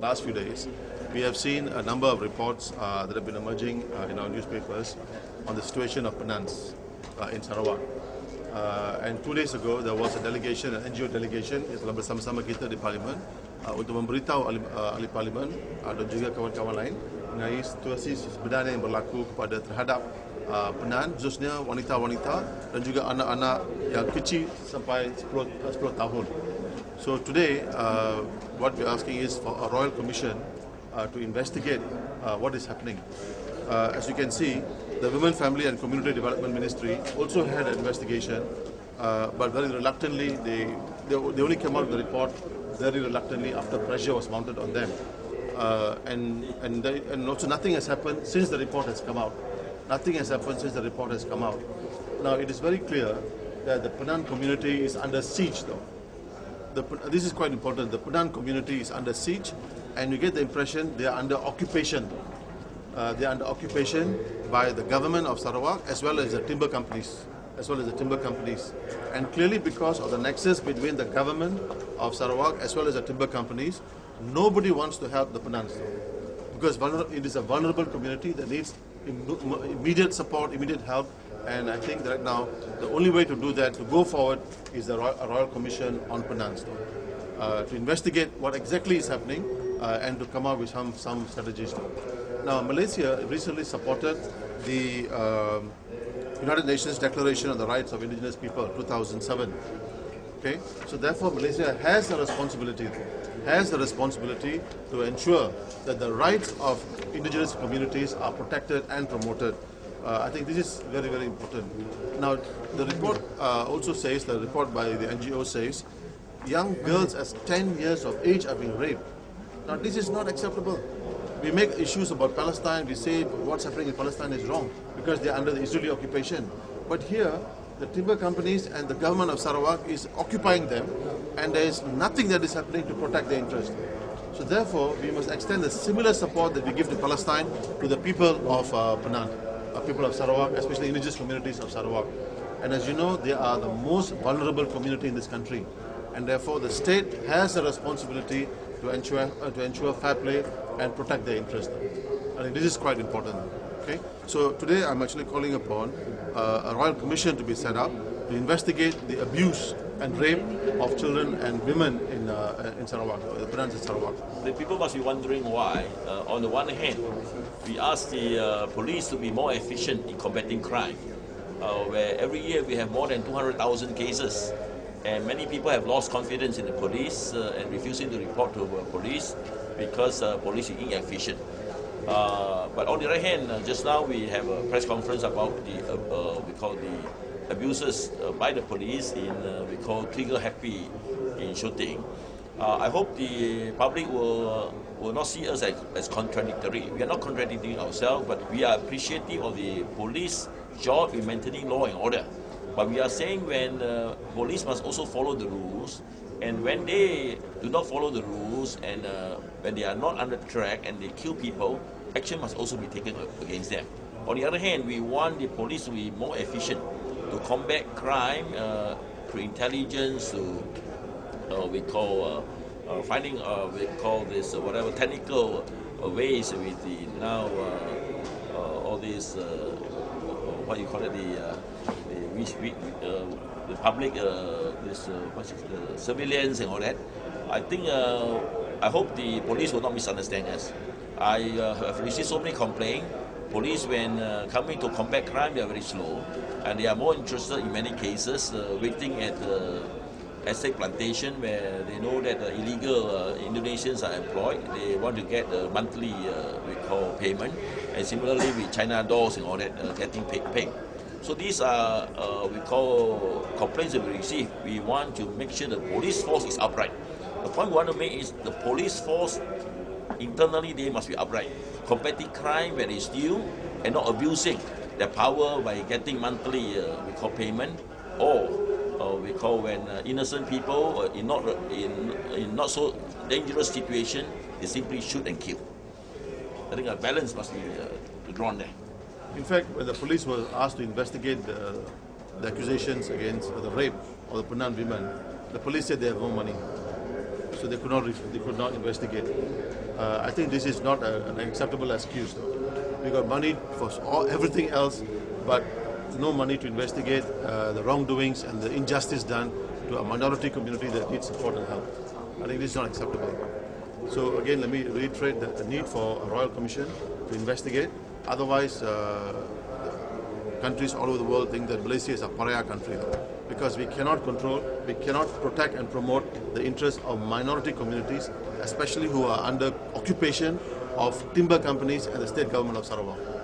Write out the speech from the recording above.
last few days, we have seen a number of reports that have been emerging in our newspapers on the situation of Penans in Sarawak. And 2 days ago, there was a delegation, an NGO delegation, yang telah bersama-sama kita di Parlimen untuk memberitahu ahli Parlimen dan juga kawan-kawan lain mengenai situasi sebenarnya yang berlaku terhadap Penans, khususnya wanita-wanita dan juga anak-anak yang kecil sampai 10 tahun. So today, what we're asking is for a royal commission to investigate what is happening. As you can see, the Women, Family and Community Development Ministry also had an investigation, but very reluctantly, they only came out with the report very reluctantly after pressure was mounted on them. And also nothing has happened since the report has come out. Nothing has happened since the report has come out. Now, it is very clear that the Penang community is under siege, though. This is quite important. The Penang community is under siege, and you get the impression they are under occupation. They are under occupation by the government of Sarawak as well as the timber companies. And clearly, because of the nexus between the government of Sarawak as well as the timber companies, nobody wants to help the Penans, because it is a vulnerable community that needs immediate support, immediate help. And I think that right now, the only way to do that, to go forward, is a Royal Commission on Penans, to investigate what exactly is happening and to come up with some strategies. Now, Malaysia recently supported the United Nations Declaration on the Rights of Indigenous People, 2007. Okay, so therefore, Malaysia has a responsibility to ensure that the rights of indigenous communities are protected and promoted. I think this is very, very important. Now, the report also says, the report by the NGO says, young girls as 10 years of age are being raped. Now, this is not acceptable. We make issues about Palestine, we say what's happening in Palestine is wrong because they are under the Israeli occupation. But here, the timber companies and the government of Sarawak is occupying them, and there is nothing that is happening to protect their interests. So therefore, we must extend the similar support that we give to Palestine to the people of Penang. People of Sarawak, especially indigenous communities of Sarawak. And as you know, they are the most vulnerable community in this country. And therefore, the state has a responsibility to ensure fair play and protect their interests. I think this is quite important. Okay? So today, I'm actually calling upon a royal commission to be set up to investigate the abuse and rape of children and women in Sarawak, the Penans in Sarawak. The people must be wondering why. On the one hand, we ask the police to be more efficient in combating crime, where every year we have more than 200,000 cases, and many people have lost confidence in the police and refusing to report to police because police is inefficient. But on the other hand, just now we have a press conference about we call the abuses by the police in we call trigger happy in shooting. I hope the public will not see us as contradictory. We are not contradicting ourselves, but we are appreciative of the police job in maintaining law and order. But we are saying when police must also follow the rules, and when they do not follow the rules and when they are not under track and they kill people, action must also be taken against them. On the other hand, we want the police to be more efficient to combat crime through intelligence, to we call finding we call this whatever technical ways with the now all these what you call it the public this surveillance and all that. I think I hope the police will not misunderstand us. I have received so many complaints. Police, when coming to combat crime, they are very slow, and they are more interested in many cases waiting at the estate plantation where they know that illegal Indonesians are employed. They want to get a monthly we call payment, and similarly with China dolls and all that getting paid. So these are we call complaints that we receive. We want to make sure the police force is upright. The point we want to make is the police force internally they must be upright, combating crime where it's due and not abusing their power by getting monthly we call payment, or we call when innocent people in not so dangerous situation they simply shoot and kill. I think a balance must be drawn there. In fact, when the police were asked to investigate the accusations against the rape of the Penang women, the police said they have no money. so they could not investigate. I think this is not an acceptable excuse. We got money for everything else, but no money to investigate the wrongdoings and the injustice done to a minority community that needs support and help. I think this is not acceptable. So again, let me reiterate the need for a royal commission to investigate. Otherwise, countries all over the world think that Malaysia is a pariah country, because we cannot control, we cannot protect and promote the interests of minority communities, especially who are under occupation of timber companies and the state government of Sarawak.